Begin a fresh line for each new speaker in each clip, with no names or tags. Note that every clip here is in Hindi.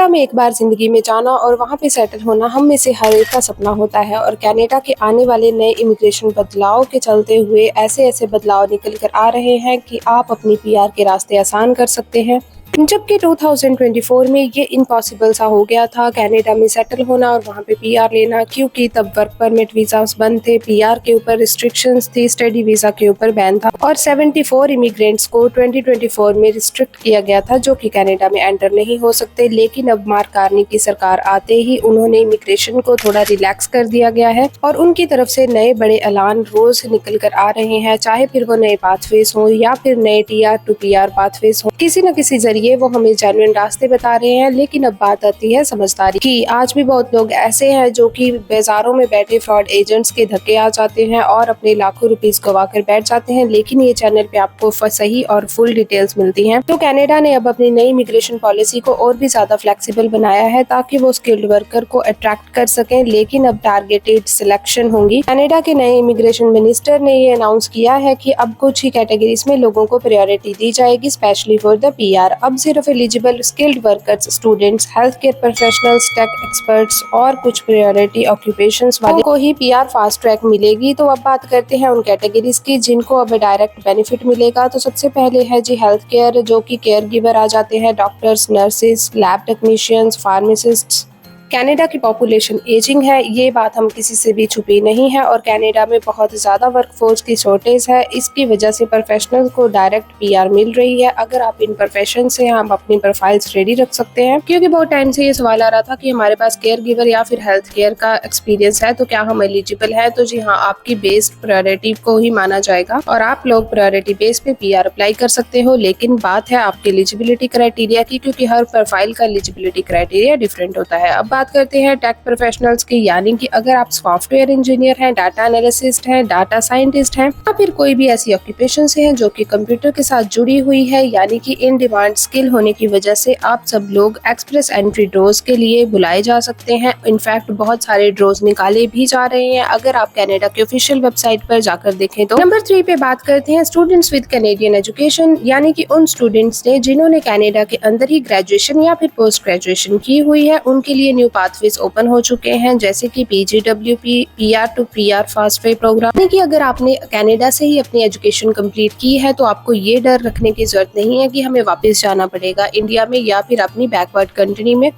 कनाडा में एक बार जिंदगी में जाना और वहाँ पे सेटल होना हम में से हर एक का सपना होता है और कनाडा के आने वाले नए इमिग्रेशन बदलाव के चलते हुए ऐसे ऐसे बदलाव निकल कर आ रहे हैं कि आप अपनी पीआर के रास्ते आसान कर सकते हैं। जबकि 2024 में ये इम्पॉसिबल सा हो गया था कनाडा में सेटल होना और वहाँ पे पीआर लेना, क्योंकि तब वर्क परमिट वीजा बंद थे, पीआर के ऊपर रिस्ट्रिक्शंस थी, स्टडी वीजा के ऊपर बैन था और 74 इमिग्रेंट्स को 2024 में रिस्ट्रिक्ट किया गया था जो कि कनाडा में एंटर नहीं हो सकते। लेकिन अब मार्क कार्नी की सरकार आते ही उन्होंने इमिग्रेशन को थोड़ा रिलैक्स कर दिया गया है और उनकी तरफ से नए बड़े ऐलान रोज निकल कर आ रहे हैं, चाहे फिर वो नए पाथवेज हो या फिर नए टीआर टू पीआर पाथवेज हो, किसी न किसी जरिए वो हमें जेन्युइन रास्ते बता रहे हैं। लेकिन अब बात आती है समझदारी की। आज भी बहुत लोग ऐसे हैं जो कि बाजारों में बैठे फ्रॉड एजेंट्स के धक्के आ जाते हैं और अपने लाखों रुपीस गवा कर बैठ जाते हैं, लेकिन ये चैनल पे आपको सही और फुल डिटेल्स मिलती हैं। तो कनाडा ने अब अपनी नई इमिग्रेशन पॉलिसी को और भी ज्यादा फ्लेक्सिबल बनाया है ताकि वो स्किल्ड वर्कर को अट्रैक्ट कर सकें, लेकिन अब टारगेटेड सिलेक्शन होंगी। कनाडा के नए इमिग्रेशन मिनिस्टर ने ये अनाउंस किया है कि अब कुछ ही कैटेगरीज में लोगों को प्रायोरिटी दी जाएगी, स्पेशली फॉर द पीआर। अब सिर्फ eligible skilled workers, students, health care professionals, tech experts और कुछ प्रायोरिटी ऑक्यूपेशंस वालों को ही पीआर फास्ट ट्रैक मिलेगी। तो अब बात करते हैं उन कैटेगरीज की जिनको अब डायरेक्ट बेनिफिट मिलेगा। तो सबसे पहले है जी हेल्थ केयर, जो कि केयर गिवर आ जाते हैं, doctors, nurses, lab technicians, pharmacists. Canada की पॉपुलेशन एजिंग है, ये बात हम किसी से भी छुपी नहीं है और कनाडा में बहुत ज़्यादा वर्कफोर्स की शॉर्टेज है। इसकी वजह से प्रोफेशनल को डायरेक्ट पीआर मिल रही है। अगर आप इन प्रोफेशन से हम अपनी प्रोफाइल्स रेडी रख सकते हैं, क्योंकि बहुत टाइम से ये सवाल आ रहा था कि हमारे पास केयर गिवर या फिर हेल्थ केयर का एक्सपीरियंस है तो क्या हम एलिजिबल है। तो जी हाँ, आपकी बेस्ड प्रायोरिटी को ही माना जाएगा और आप लोग प्रायोरिटी बेस पे पीआर अप्लाई कर सकते हो। लेकिन बात है आपके एलिजिबिलिटी क्राइटेरिया की, क्योंकि हर प्रोफाइल का एलिजिबिलिटी क्राइटेरिया डिफरेंट होता है। अब बात करते हैं टेक प्रोफेशनल्स की, यानी कि अगर आप सॉफ्टवेयर इंजीनियर हैं, डाटा एनालिसिस्ट हैं, डाटा साइंटिस्ट हैं या फिर कोई भी ऐसी ऑक्यूपेशन से हैं जो कि कंप्यूटर के साथ जुड़ी हुई है, यानी कि इन डिमांड स्किल होने की वजह से आप सब लोग एक्सप्रेस एंट्री ड्रॉज के लिए बुलाए जा सकते हैं। इनफैक्ट बहुत सारे ड्रॉज निकाले भी जा रहे हैं अगर आप कनाडा के ऑफिशियल वेबसाइट पर जाकर देखें तो। नंबर 3 पे बात करते हैं स्टूडेंट्स विद कैनेडियन एजुकेशन, यानी कि उन स्टूडेंट्स ने जिन्होंने कनाडा के अंदर ही ग्रेजुएशन या फिर पोस्ट ग्रेजुएशन की हुई है, उनके लिए न्यू पाथवे ओपन हो चुके हैं, जैसे कि PGWP, PR to PR fast way programme. यानी कि अगर आपने कनाडा से ही अपनी एजुकेशन कंप्लीट की है तो आपको ये डर रखने की जरूरत नहीं है कि हमें वापस जाना पड़ेगा इंडिया में या फिर अपनी बैकवर्ड कंट्री में।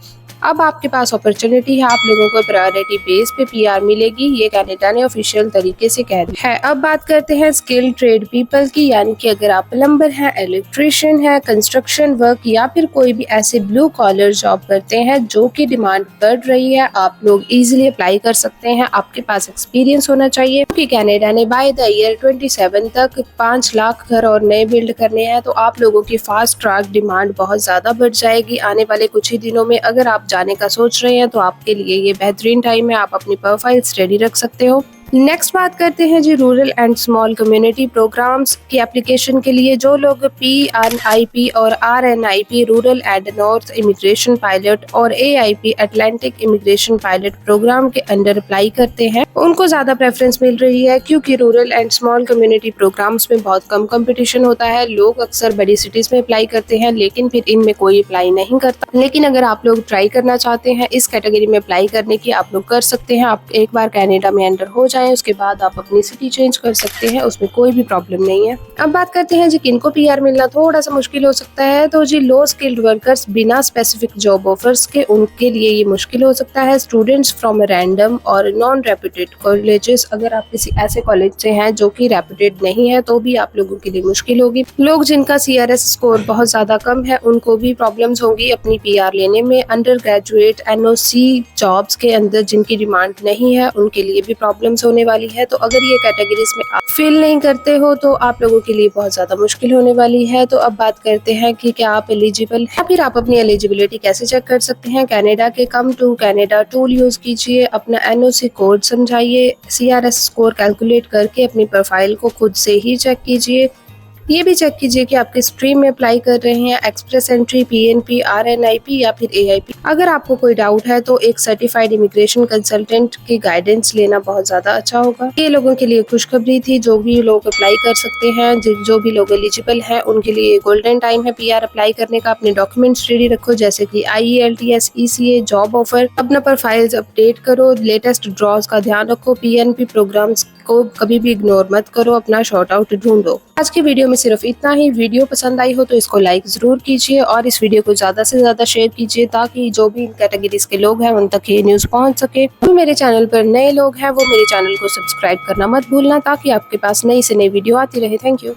अब आपके पास अपॉर्चुनिटी है, आप लोगों को प्रायोरिटी बेस पे पीआर मिलेगी, ये कनाडा ने ऑफिशियल तरीके से कह दिया है। अब बात करते हैं स्किल्ड ट्रेड पीपल की, यानी कि अगर आप प्लम्बर हैं, इलेक्ट्रिशियन है, कंस्ट्रक्शन वर्क या फिर कोई भी ऐसे ब्लू कॉलर जॉब करते हैं जो की डिमांड बढ़ रही है, आप लोग इजिली अप्लाई कर सकते हैं। आपके पास एक्सपीरियंस होना चाहिए, क्योंकि कनाडा ने बाय द ईयर 27 तक 5 लाख घर और नए बिल्ड करने हैं। तो आप लोगों की फास्ट ट्रैक डिमांड बहुत ज्यादा बढ़ जाएगी आने वाले कुछ ही दिनों में। अगर आप जाने का सोच रहे हैं तो आपके लिए ये बेहतरीन टाइम है, आप अपनी प्रोफाइल्स रेडी रख सकते हो। नेक्स्ट बात करते हैं जी rural and small community programs की एप्लीकेशन के लिए। जो लोग PNIP और RNIP rural and north immigration pilot और AIP Atlantic immigration pilot program के अंडर अप्लाई करते हैं, उनको ज्यादा प्रेफरेंस मिल रही है, क्योंकि rural and small community programs में बहुत कम कंपटीशन होता है। लोग अक्सर बड़ी सिटीज में अप्लाई करते हैं लेकिन फिर इनमें कोई अप्लाई नहीं करता। लेकिन अगर आप लोग ट्राई करना चाहते हैं इस कैटेगरी में अप्लाई करने की, आप लोग कर सकते हैं। आप एक बार कनाडा में एंटर हो जाए उसके बाद आप अपनी सिटी चेंज कर सकते हैं, उसमें कोई भी प्रॉब्लम नहीं है। अब बात करते हैं जी किनको पीआर मिलना थोड़ा सा मुश्किल हो सकता है। तो जी लो स्किल्ड वर्कर्स बिना स्पेसिफिक जॉब ऑफर्स के, उनके लिए ये मुश्किल हो सकता है। स्टूडेंट्स फ्रॉम रैंडम और नॉन रेप्यूटेड कॉलेजेस, अगर आप किसी ऐसे कॉलेज से हैं जो कि रेप्यूटेड नहीं है तो भी आप लोगों के लिए मुश्किल होगी। लोग जिनका CRS स्कोर बहुत ज्यादा कम है उनको भी प्रॉब्लम्स होंगी अपनी पीआर लेने में। अंडर ग्रेजुएट NOC जॉब्स के अंदर जिनकी डिमांड नहीं है उनके लिए भी प्रॉब्लम्स होने वाली है। तो अगर ये कैटेगरीज में आप फिल नहीं करते हो तो आप लोगों के लिए बहुत ज्यादा मुश्किल होने वाली है। तो अब बात करते हैं कि क्या आप एलिजिबल है, फिर आप अपनी एलिजिबिलिटी कैसे चेक कर सकते हैं। कनाडा के come to Canada tool use कीजिए, अपना NOC कोड समझाइए, CRS स्कोर कैलकुलेट करके अपनी प्रोफाइल को खुद से ही चेक कीजिए। ये भी चेक कीजिए कि आपके स्ट्रीम में अप्लाई कर रहे हैं एक्सप्रेस एंट्री, पीएनपी, आरएनआईपी या फिर एआईपी। अगर आपको कोई डाउट है तो एक सर्टिफाइड इमिग्रेशन कंसल्टेंट की गाइडेंस लेना बहुत ज्यादा अच्छा होगा। ये लोगों के लिए खुशखबरी थी, जो भी लोग अप्लाई कर सकते हैं, जो भी लोग एलिजिबल हैं उनके लिए गोल्डन टाइम है पीआर अप्लाई करने का। अपने डॉक्यूमेंट्स रेडी रखो, जैसे कि IELTS, ECA, जॉब ऑफर, अपना प्रोफाइल्स अपडेट करो, लेटेस्ट ड्रॉज का ध्यान रखो, PNP प्रोग्राम्स को कभी भी इग्नोर मत करो, अपना शॉर्ट आउट ढूंढो। आज की वीडियो में सिर्फ इतना ही। वीडियो पसंद आई हो तो इसको लाइक जरूर कीजिए और इस वीडियो को ज्यादा से ज्यादा शेयर कीजिए, ताकि जो भी कैटेगरीज के लोग हैं उन तक ये न्यूज पहुंच सके। जो मेरे चैनल पर नए लोग हैं वो मेरे चैनल को सब्सक्राइब करना मत भूलना, ताकि आपके पास नई से नई वीडियो आती रहे। Thank you.